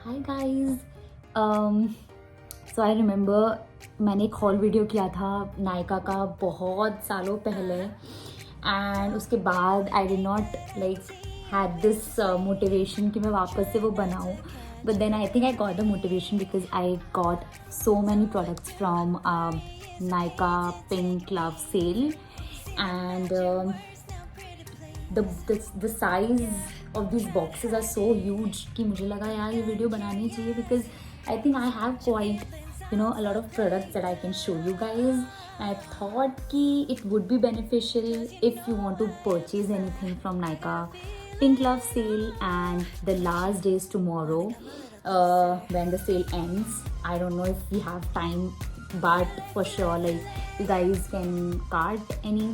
Hi guys. So I remember मैंने एक hall video किया था नायका का बहुत सालों पहले, एंड उसके बाद I did not like had this motivation कि मैं वापस से वो बनाऊँ. But then I think I got the motivation because I got so many products from Nykaa pink love sale. And the size of these boxes are so huge कि मुझे लगा यार ये वीडियो बनानी चाहिए because I think I have quite a lot of products that I can show you guys. I thought कि it would be beneficial if you want to purchase anything from Nykaa Pink Love sale, and the last day is tomorrow when the sale ends. I don't know if we have time, but for sure like you guys can cart any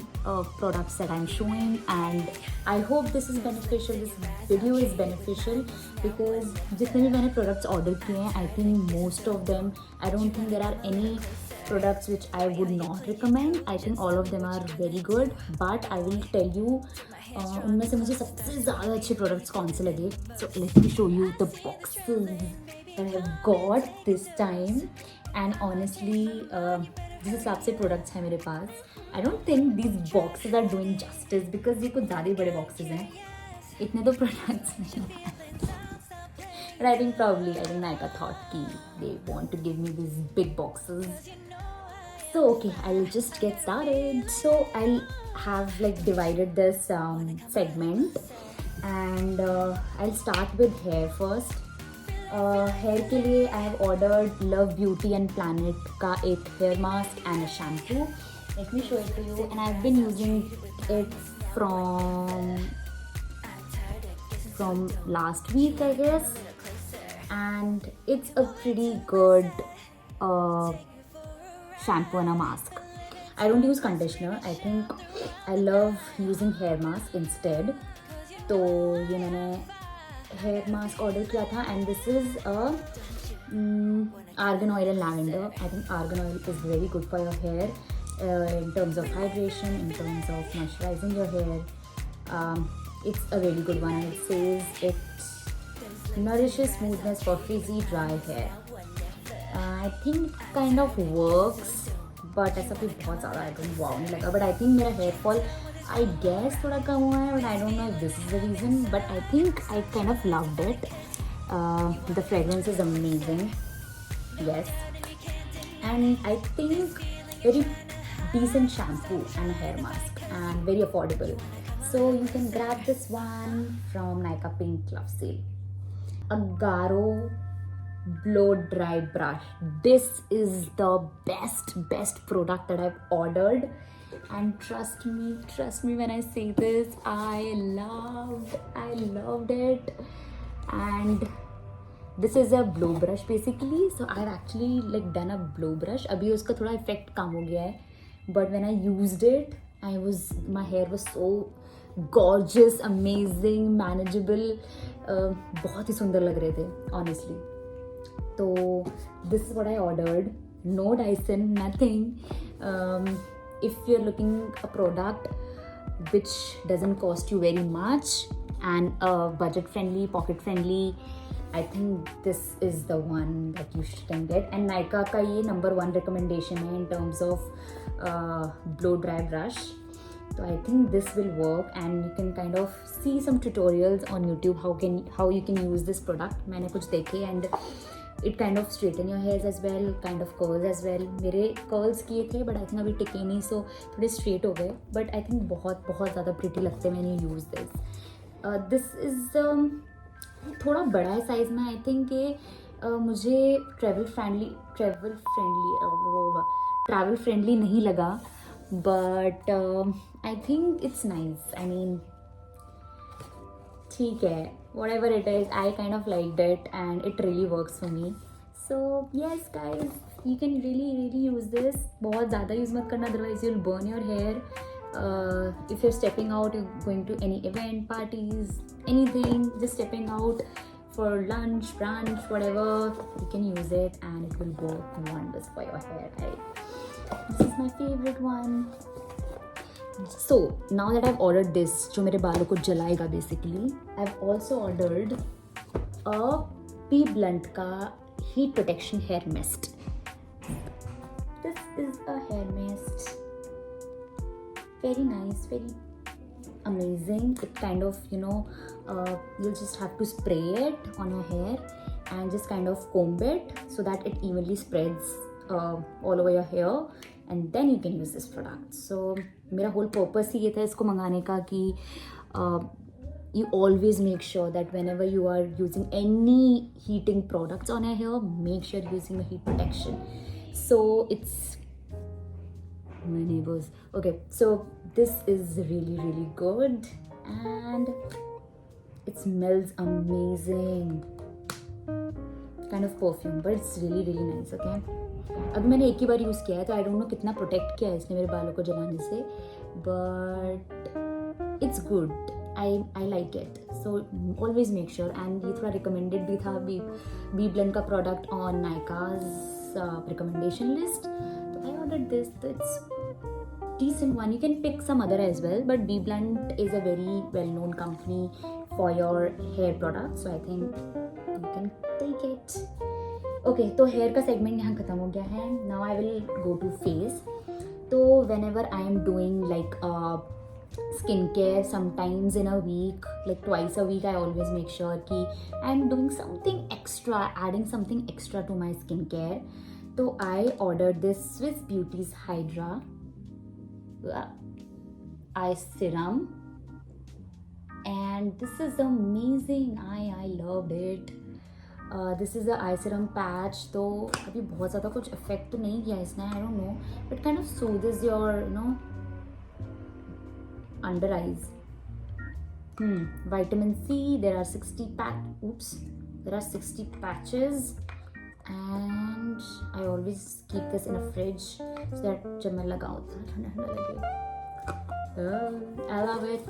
products that I'm showing, and I hope this is beneficial, this video is beneficial because जितने भी मैंने products order किए हैं, I think most of them, I don't think there are any products which I would not recommend. I think all of them are very good, but I will tell you उनमें से मुझे सबसे ज़्यादा अच्छे products कौन से लगे. So let me show you the boxes that I have got this time. And honestly जिस हिसाब से products हैं मेरे पास, I don't think these boxes are doing justice because ये कुछ ज़्यादा ही बड़े boxes हैं. इतने तो products नहीं हैं. But I think Nykaa thought कि they want to give me these big boxes. So okay, I'll just get started. So I'll have like divided this segment, and I'll start with hair first. Hair के लिए I have ordered Love Beauty and Planet का एक hair mask and a shampoo. Let me show it to you. And I've been using it from last week, I guess. And it's a pretty good shampoo and a mask. I don't use conditioner. I think I love using hair mask instead. तो ये मैंने hair mask order किया था, and this is a argan oil and lavender. I think argan oil is very good for your hair in terms of hydration, in terms of moisturizing your hair. It's a really good one, and it says it nourishes smoothness for frizzy dry hair. I think it kind of works, but ऐसा कुछ बहुत ज़्यादा I don't wow नहीं लगा. But I think मेरा hair fall I guess थोड़ा कम हुआ है, but I don't know if this is the reason. But I think I kind of loved it. The fragrance is amazing. Yes, and I think very decent shampoo and a hair mask, and very affordable. So you can grab this one from Nykaa Pink Love Sale. A Garo blow dry brush. This is the best product that I've ordered, and trust me when I say this, I loved it. And this is a blow brush basically. So I've actually like done a blow brush. अभी उसका थोड़ा effect कम हो गया है, but when I used it, my hair was so gorgeous, amazing, manageable. बहुत ही सुंदर लग रहे थे honestly. So this is what I ordered. No Dyson, nothing. If you're looking a product which doesn't cost you very much and budget friendly, pocket friendly, I think this is the one that you can get. And Nykaa का ये number 1 recommendation है in terms of blow dry brush. So I think this will work, and you can kind of see some tutorials on YouTube how you can use this product. मैंने कुछ देखे, and it kind of straighten your hairs as well, kind of curls as well. मेरे curls किए थे, but I think अभी टिके नहीं, so थोड़े straight हो गए. But I think बहुत ज़्यादा pretty लगते हैं when you use this. This is थोड़ा बड़ा है साइज में. I think ये मुझे travel friendly नहीं लगा, but I think it's nice. I mean ठीक है, whatever it is, I kind of liked it and it really works for me. So yes guys, you can really use this. बहुत ज़्यादा use मत करना, otherwise you'll burn your hair. If you're stepping out, you're going to any event, parties, anything, just stepping out for lunch, brunch, whatever, you can use it and it will work wonders for your hair. This is my favorite one. So now that I've ordered this, जो मेरे बालों को जलाएगा basically, I've also ordered a B Blunt का heat protection hair mist. This is a hair mist. Very nice, very amazing. It kind of, you'll just have to spray it on your hair and just kind of comb it so that it evenly spreads all over your hair, and then you can use this product. So मेरा whole purpose ही ये था इसको मंगाने का कि you always make sure that whenever you are using any heating products on your hair, make sure you're using the heat protection. So it's my neighbors. Okay, so this is really, really good and it smells amazing. Kind of perfume, but it's really, really nice. Okay, अभी मैंने एक ही बार use किया है तो I don't know कितना protect किया है इसने मेरे बालों को जलाने से, but it's good. I like it. So always make sure. And ये थोड़ा रिकमेंडेड भी था बी ब्लेंड का product on Nykaa's recommendation list. So I ordered this. So it's decent one. You can pick some other as well, but Bee Blunt is a very well-known company for your hair products. So I think you can take it. Okay, तो hair का segment यहाँ खत्म हो गया है. Now I will go to face. तो whenever I am doing like skincare, sometimes in a week, like twice a week, I always make sure कि I'm doing something extra, adding something extra to my skincare. So I ordered this Swiss Beauty's Hydra eye serum, and this is amazing. I loved it. This is the eye serum patch. तो अभी बहुत ज़्यादा कुछ effect तो नहीं किया इसने, I don't know, but kind of soothes your under eyes. Vitamin C. There are 60 patches, and I always keep this in a fridge so that जब मैं लगाऊँ तो ठंडा लगे. I love it.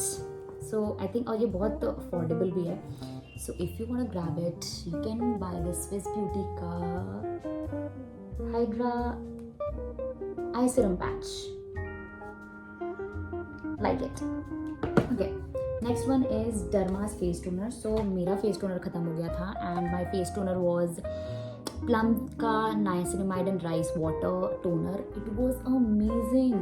So I think और ये बहुत affordable भी है. So if you want to grab it, you can buy this Swiss Beauty का Hydra eye serum patch. Like it. Okay, next one is Derma's face toner. So मेरा face toner खत्म हो गया था and my face toner was Plum का niacinamide and rice water toner. It was amazing.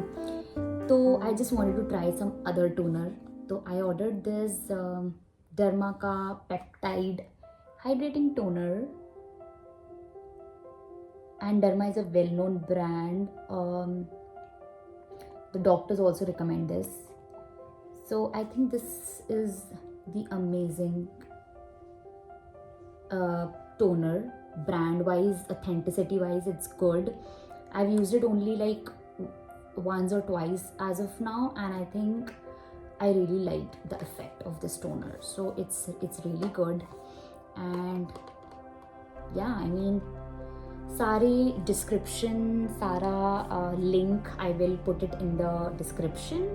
So I just wanted to try some other toner. So I ordered this Derma का peptide hydrating toner, and Derma is a well-known brand. The doctors also recommend this. So I think this is the amazing toner. Brand wise, authenticity wise, it's good. I've used it only like once or twice as of now, and I think I really liked the effect of this toner. So it's really good. And yeah, I mean, सारे description, सारा link I will put it in the description.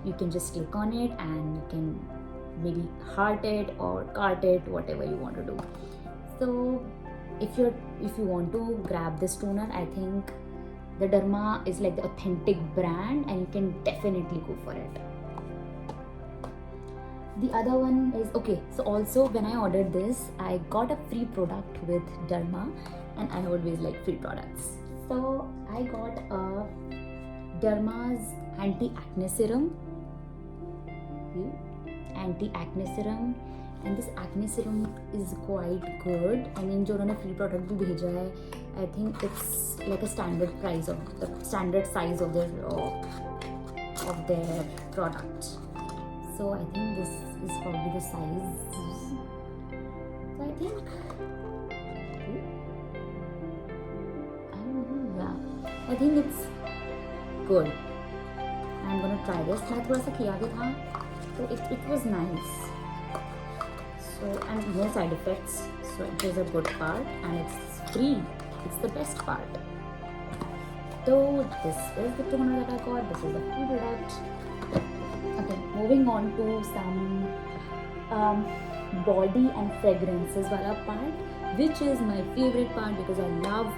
You can just click on it and you can maybe heart it or cart it, whatever you want to do. So if you want to grab this toner, I think the Derma is like the authentic brand and you can definitely go for it. The other one is, okay, so also when I ordered this, I got a free product with Derma, and I always like free products. So I got a Derma's anti-acne serum. And this acne serum is quite good. I mean, जो उन्होंने free product भी भेजा है, I think it's like a standard price of the standard size of their product. So I think this is probably the size. So I think, I think it's good. I'm gonna try this. मैं थोड़ा सा किया भी था, so it was nice. So and no side effects. So it is a good part and it's free. It's the best part. So this is the toner that I got. This is a free product. Okay, moving on to some body and fragrances wala part, which is my favorite part because I love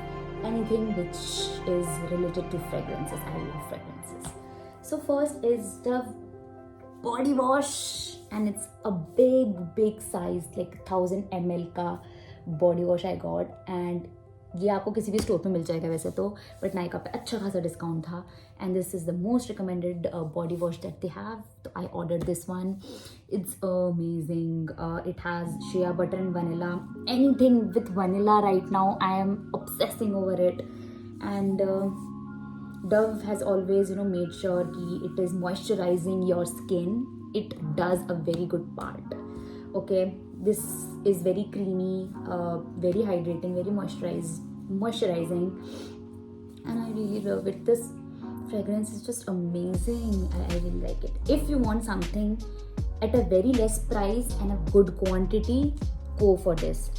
anything which is related to fragrances. I love fragrances. So first is the body wash, and it's a big size, like 1000 ml ka body wash I got, and ये आपको किसी भी store पे मिल जाएगा वैसे तो, but Nykaa पे अच्छा खासा डिस्काउंट था, and this is the most recommended body wash that they have, तो I order this one. It's amazing. It has shea butter and vanilla. Anything with vanilla right now, I am obsessing over it. And Dove has always, made sure कि it is moisturizing your skin. It does a very good part. Okay, this is very creamy, very hydrating, very moisturizing, and I really love it. This fragrance is just amazing. I really like it. If you want something at a very less price and a good quantity, go for this.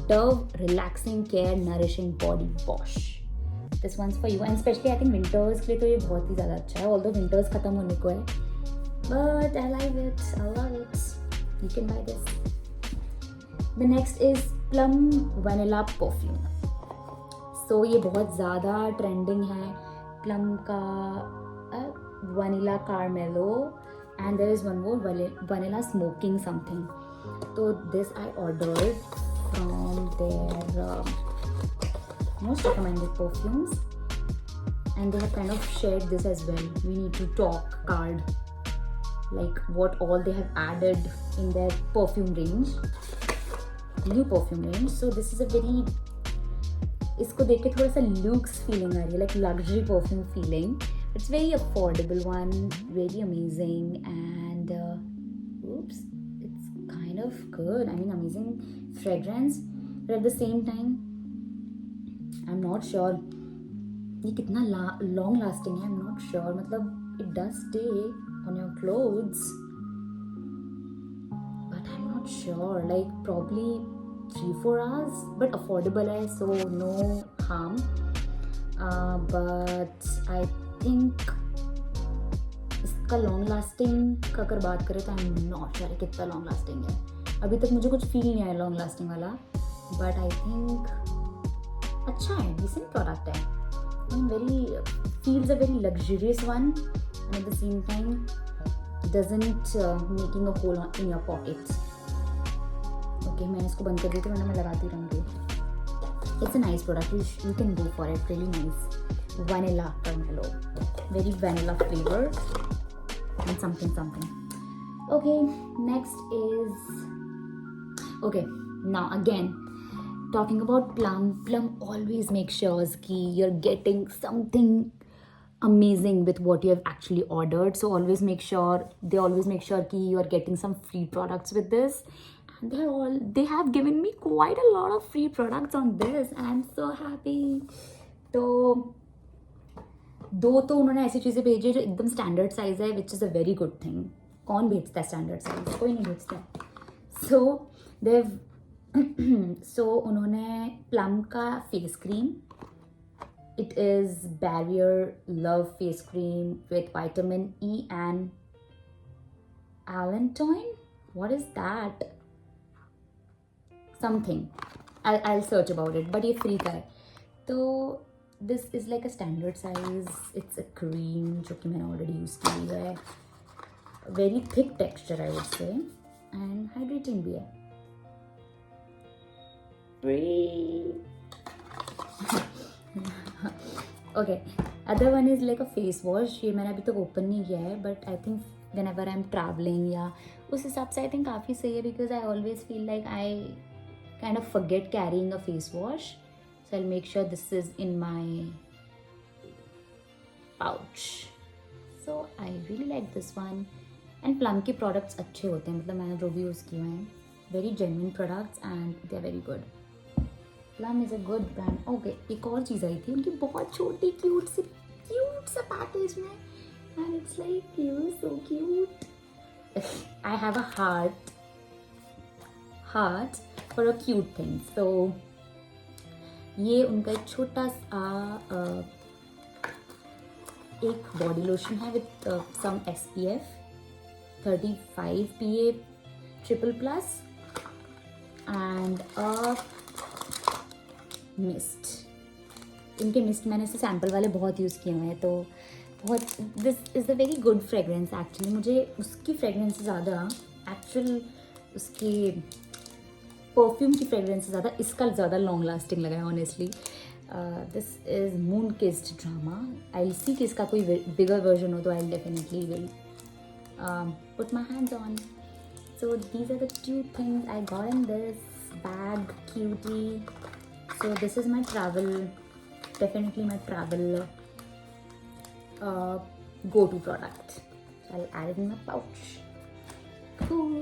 Dove Relaxing Care Nourishing Body Wash. This one's for you, and especially I think winters के लिए तो ये बहुत ही ज़्यादा अच्छा है. Although winters खत्म होने को है, but I like it. I love it. You can buy this. The next is Plum Vanilla Perfume. So ये बहुत ज़्यादा trending है. Plum का Vanilla Carmelo, and there is one more Vanilla Smoking something. So this I ordered from their most recommended perfumes, and they have kind of shared this as well. We need to talk card, like what all they have added in their perfume range, new perfume range. So this is a very, इसको देख के थोड़ा सा luxe feeling आ रही है, like luxury perfume feeling. It's very affordable one, very amazing, and oops, it's kind of good. I mean, amazing fragrance, but at the same time I'm not sure ये कितना long lasting है. I'm not sure. मतलब it does stay on your clothes, but I'm not sure. Like probably 3-4 hours, but affordable है, so no harm. But I think इसका long lasting का अगर बात करें तो I'm not sure कितना long lasting है. अभी तक मुझे कुछ feel नहीं आया long lasting वाला, but I think अच्छा है, decent product है. I mean, feels a very luxurious one, and at the same time doesn't making a hole in your pocket. Okay, मैंने इसको बंद कर दी थी, वरना मैं लगाती रहूँगी. It's a nice product. You can go for it. Really nice. Vanilla Carmelo, very vanilla flavor, and something. Okay, next is now again. Talking about Plum always makes sure that you're getting something amazing with what you have actually ordered. So they always make sure that you're getting some free products with this. And they have given me quite a lot of free products on this, and I'm so happy. तो दो तो उन्होंने ऐसी चीज़ें भेजी जो एकदम standard size है, विच is a very good thing. कौन भेजता है स्टैंडर्ड साइज? कोई नहीं भेजता है. सो उन्होंने प्लम का face cream, it is barrier love face cream with vitamin E and allantoin. What is that? Something, I search about it, but ये फ्री का है. तो this is like a standard size. It's a cream जो कि मैंने already use की हुई है. Very thick texture I would say, and hydrating भी है. Okay, other one is like a face wash. ये मैंने अभी तक ओपन नहीं किया है, but I think whenever I'm traveling या उस हिसाब से I think काफ़ी सही है, because I always feel like I kind of forget carrying a face wash, so I'll make sure this is in my pouch. So I really like this one. And Plum के products अच्छे होते हैं, मतलब मैंने जो भी use किए हैं, very genuine products and they are very good. Plum is a good brand. Okay, एक और चीज़ आई थी उनकी, बहुत छोटी क्यूट सा पैकेज में, and it's like so cute. I have a heart for a cute thing. So ये उनका एक छोटा सा एक बॉडी लोशन है with some SPF 35 PA triple+ and a mist. इनके मिस्ट मैंने से सैम्पल वाले बहुत यूज़ किए हुए हैं, तो बहुत this is a very good fragrance actually. मुझे उसकी फ्रेगरेंस से ज़्यादा एक्चुअल उसकी परफ्यूम की फ्रेगरेंस से ज़्यादा इसका ज़्यादा लॉन्ग लास्टिंग लगा है honestly. This is moon kissed drama. I will see कि इसका कोई बिगर वर्जन हो तो I definitely will put my hands on. So these are the two things I got in this bag, cutie. So this is my travel, definitely my travel go-to product. I'll add it in my pouch. Cool.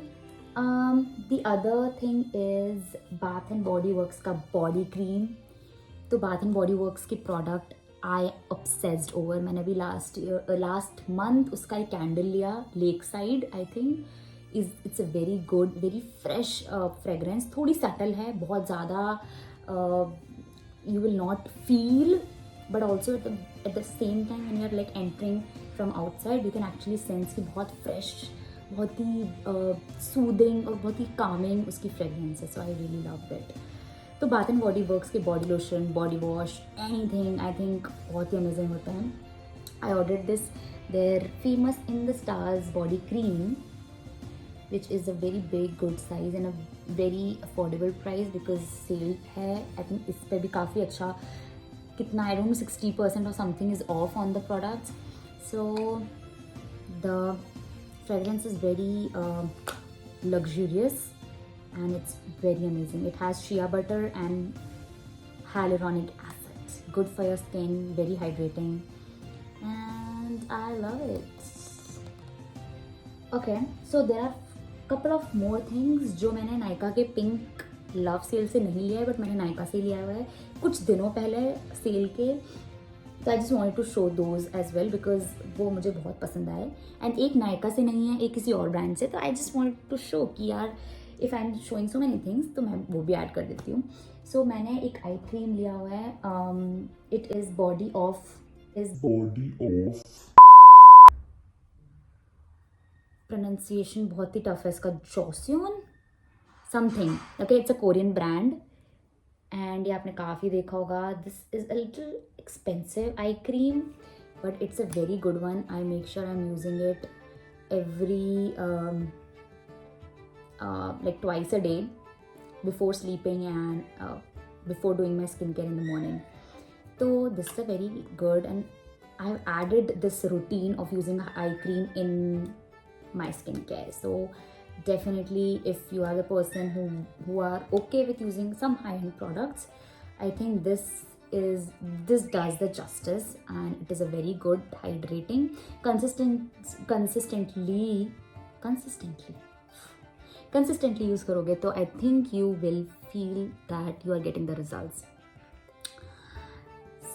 The other thing is Bath and Body Works का body cream. तो Bath and Body Works की product I obsessed over. मैंने अभी last month उसका एक candle लिया, Lakeside I think. It's a very good, very fresh fragrance. थोड़ी subtle है, बहुत ज़्यादा you will not feel, but also at the same time when you're like entering from outside you can actually sense कि बहुत fresh, बहुत ही soothing और बहुत ही calming उसकी fragrance है. So I really loved it. तो बाथ एंड बॉडी वर्क्स के body lotion, body wash, anything I think बहुत ही अमेजिंग होता है. I order this their famous in the stars body cream which is a very big good size and a very affordable price because sale है. आई think इस पर भी काफ़ी अच्छा, कितना आई डोंट नो 60% और something is of on the products. So the fragrance is very luxurious and it's very amazing. It has shea butter and hyaluronic acid, good for your skin, very hydrating, and I love it. Okay, so there are couple of more things जो मैंने नायका के pink love cell से नहीं लिया है but मैंने नायका से लिया हुआ है कुछ दिनों पहले सेल के. तो I just wanted to show those as well because वो मुझे बहुत पसंद आए. एंड एक नायका से नहीं है, एक किसी और ब्रांड से. तो I just wanted to show कि यार if I am showing so many things तो मैं वो भी ऐड कर देती हूँ. सो मैंने एक आई क्रीम लिया हुआ है. It is beauty of pronunciation बहुत ही टफ है इसका. Joseon something. Okay, it's a Korean brand and ये आपने काफ़ी देखा होगा. This is a little expensive eye cream but it's a very good one. I make sure I am using it every like twice a day before sleeping and before doing my skincare in the morning. So this is a very good, and I've added this routine of using eye cream in my skincare. So definitely if you are the person who are okay with using some high-end products, I think this does the justice and it is a very good hydrating consistently use करोगे तो I think you will feel that you are getting the results.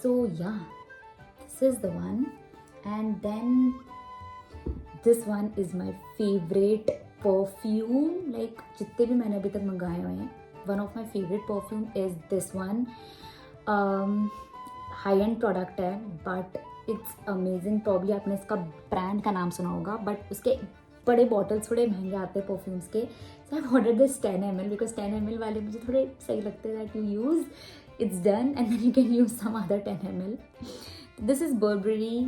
So yeah, this is the one. And then this one is my favorite perfume. Like जितने भी मैंने अभी तक मंगाए हुए हैं, one of my favorite perfume is this one. High and product है but it's amazing. Probably आपने इसका ब्रांड का नाम सुना होगा बट उसके बड़े बॉटल्स थोड़े महंगे आते हैं परफ्यूम्स के. So I order this 10 ml because 10 ml वाले मुझे थोड़े सही लगते हैं that you use it's done and then you can use some other 10 ml. This is Burberry.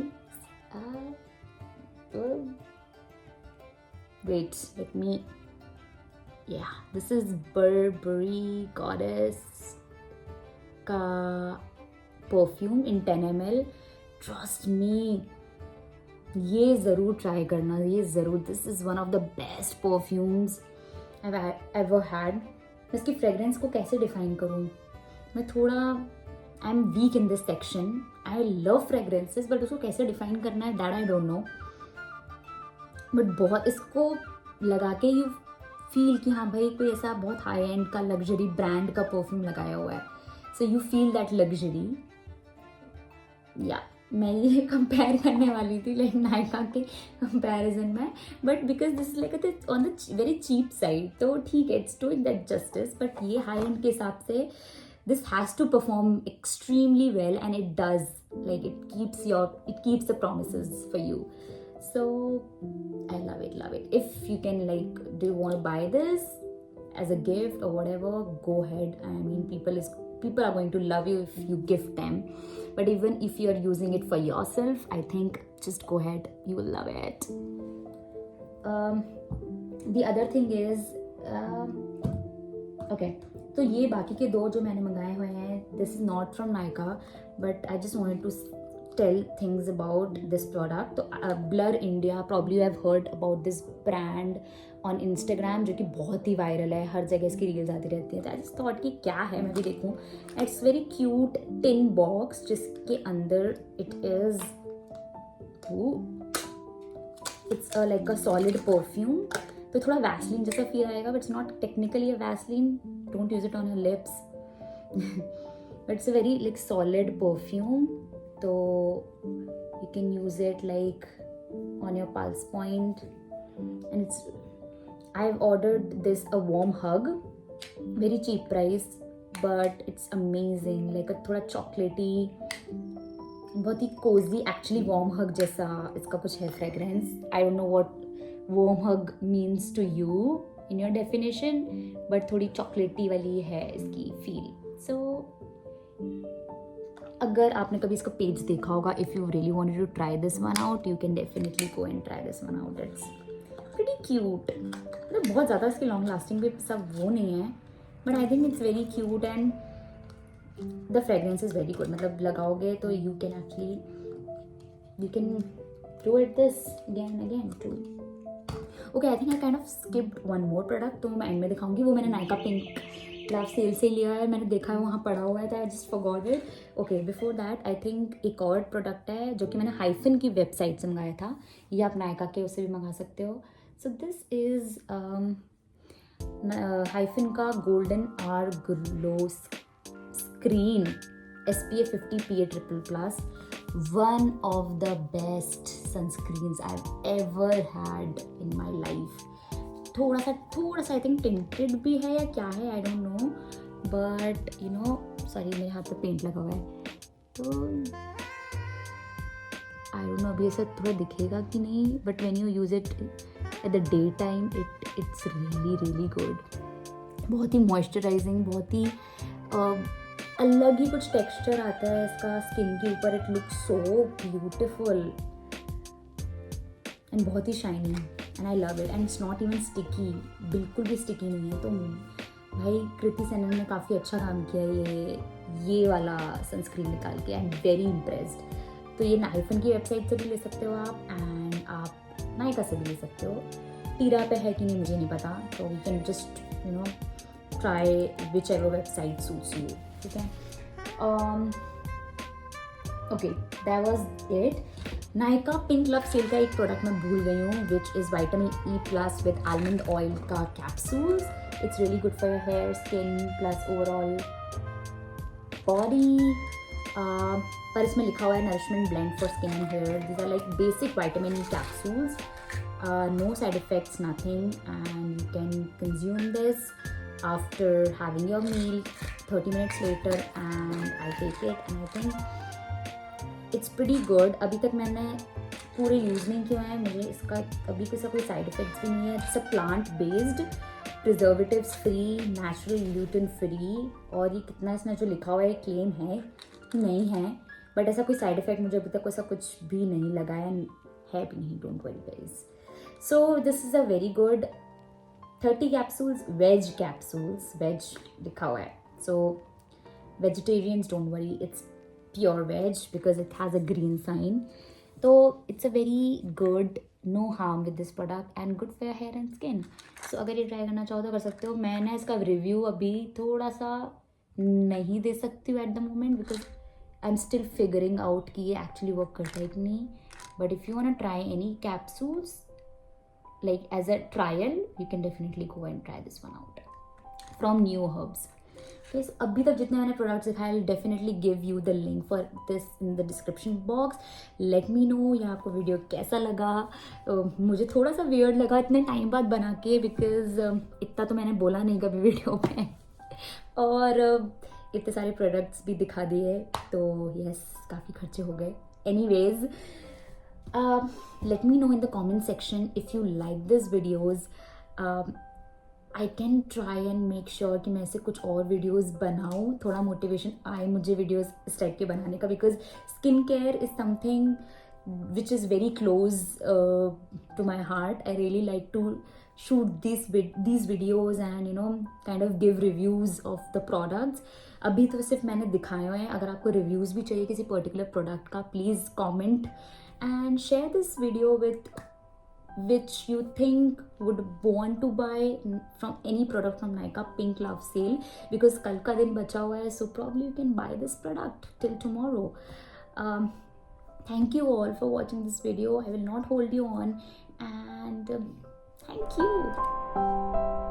wait let me yeah this is Burberry Goddess का perfume इन 10 ml. Trust me, ये ज़रूर try करना, ये ज़रूर. This is one of the best perfumes I ever had. मैं इसकी fragrance को कैसे डिफाइन करूँ, मैं थोड़ा I am weak in this section. I love fragrances but उसको कैसे डिफाइन करना है that I don't no. But बहुत इसको लगा के यू फील कि हाँ भाई कोई ऐसा बहुत हाई एंड का लग्जरी ब्रांड का परफ्यूम लगाया हुआ है. So you feel that luxury. या मैं ये कंपेयर करने वाली थी लाइक नायका के कंपैरिजन में but because this is like on the very cheap side. तो ठीक है, it's doing that justice. But ये हाई एंड के हिसाब से this has to perform extremely well and it does. Like it keeps the promises for you. So I love it. If you can, like, do you want to buy this as a gift or whatever, go ahead. I mean, people are going to love you if you gift them. But even if you're using it for yourself, I think just go ahead, you will love it. The other thing is okay, तो ये बाकी के 2 जो मैंने मंगाए हुए हैं, this is not from Nykaa, but I just wanted to tell things about this product. तो Blur India, probably you have heard about this brand on Instagram, जो कि बहुत ही वायरल है, हर जगह इसकी रील्स आती रहती हैं. तो आई जस्ट थॉट कि क्या है, मैं भी देखूँ. It's very cute tin box जिसके अंदर it is it's like a solid perfume. तो थोड़ा वैसलीन जैसा फील आएगा, but it's not technically a Vaseline, don't use it on your lips, but it's a very like solid perfume. तो you can use it like on your pulse point. And it's, I have ordered this a warm hug, very cheap price, but it's amazing. Like थोड़ा चॉकलेटी, बहुत ही cosy, actually warm hug जैसा इसका कुछ है fragrance. I don't know what warm hug means to you in your definition, but थोड़ी chocolatey वाली है इसकी फील. सो अगर आपने कभी इसका पेज देखा होगा, if you really wanted to try this one out, you can definitely go and try this one out. It's pretty cute. मतलब बहुत ज़्यादा इसकी लॉन्ग लास्टिंग भी सब वो नहीं है, but I think it's very cute and the fragrance is very good. मतलब लगाओगे तो you can do it this again again too. Okay, I think I kind of skipped one more product, तो मैं एंड में दिखाऊंगी. वो मैंने Nykaa pink class cell से लिया है, मैंने देखा है वहाँ पड़ा हुआ है, तो I just forgot it. Okay, before that I think एक और प्रोडक्ट है जो कि मैंने हाइफन की वेबसाइट से मंगाया था, या आप नायका के उससे भी मंगा सकते हो. सो दिस इज़ हाइफन का golden hour glow screen SPF 50 PA+++, one of the best sunscreens I've ever had in my life. थोड़ा सा आई थिंक टिंटेड भी है या क्या है, आई don't no, but you know, sorry मेरे हाथ पे पेंट लगा हुआ है, तो आई डोंट नो अभी ऐसा थोड़ा दिखेगा कि नहीं, but when you use it at the day time it's really really good. बहुत ही मॉइस्चराइजिंग, बहुत ही अलग ही कुछ टेक्सचर आता है इसका स्किन के ऊपर. It looks so beautiful and बहुत ही shiny, and I love it. And it's not even sticky, बिल्कुल भी स्टिकी नहीं है. तो भाई कृति सेनन ने काफ़ी अच्छा काम किया ये वाला सनस्क्रीन निकाल के. I am very impressed. तो ये नाइफन की वेबसाइट से भी ले सकते हो आप, एंड आप नायका से भी ले सकते हो. टीरा पे है कि नहीं मुझे नहीं पता, तो we can just you know try whichever website suits you. ठीक है, okay, that was it. Nykaa pink love sale का एक प्रोडक्ट मैं भूल गई हूँ, which is vitamin E+ with almond oil का capsules. It's really good for your hair, skin plus overall body. पर इसमें लिखा हुआ है nourishment blend for skin and hair. These are like basic vitamin capsules, no side effects, nothing, and you can consume this after having your meal 30 minutes later, and I take it and I think it's pretty good. अभी तक मैंने पूरे use नहीं किया है, मुझे इसका अभी किसी कोई साइड इफेक्ट्स भी नहीं है. It's a plant based, preservatives free, natural gluten free, और ये कितना इसमें जो लिखा हुआ है क्लेम है नहीं है, बट ऐसा कोई साइड इफेक्ट मुझे अभी तक ऐसा कुछ भी नहीं लगा है भी नहीं. Don't worry guys. So this is a very good 30 capsules, veg capsules, veg लिखा हुआ है. So vegetarians don't worry, it's pure veg because it has a green sign. So it's a very good, no harm with this product and good for your hair and skin. So अगर ये try करना चाहो तो कर सकते हो. मैं ना इसका रिव्यू अभी थोड़ा सा नहीं दे सकती हूँ at the moment, because I am still figuring out कि ये एक्चुअली वर्क करता है कि नहीं. But if you want try any capsules like as a trial, you can definitely go and try this one out from New Herbs. तो इस अभी तक जितने मैंने प्रोडक्ट्स दिखाए, I'll definitely give you the link for this in the description box. Let me know ये आपको video कैसा लगा. मुझे थोड़ा सा weird लगा इतने टाइम बाद बना के, because इतना तो मैंने बोला नहीं कभी वीडियो में, और इतने सारे प्रोडक्ट्स भी दिखा दिए, तो यस काफ़ी खर्चे हो गए. Anyways, let me know in the comment section if you like these videos. I can try and make sure कि मैं ऐसे कुछ और videos बनाऊँ, थोड़ा motivation आए मुझे videos इस टाइप के बनाने का, because skin care is something which is very close to my heart. I really like to shoot these videos and kind of give reviews of the products. अभी तो सिर्फ मैंने दिखाए हुए हैं. अगर आपको रिव्यूज़ भी चाहिए किसी पर्टिकुलर प्रोडक्ट का, please comment and share this video with which you think would want to buy from any product from Nykaa Pink Love Sale, because कल का दिन बचा हुआ है, so probably you can buy this product till tomorrow. Thank you all for watching this video. I will not hold you on, and thank you.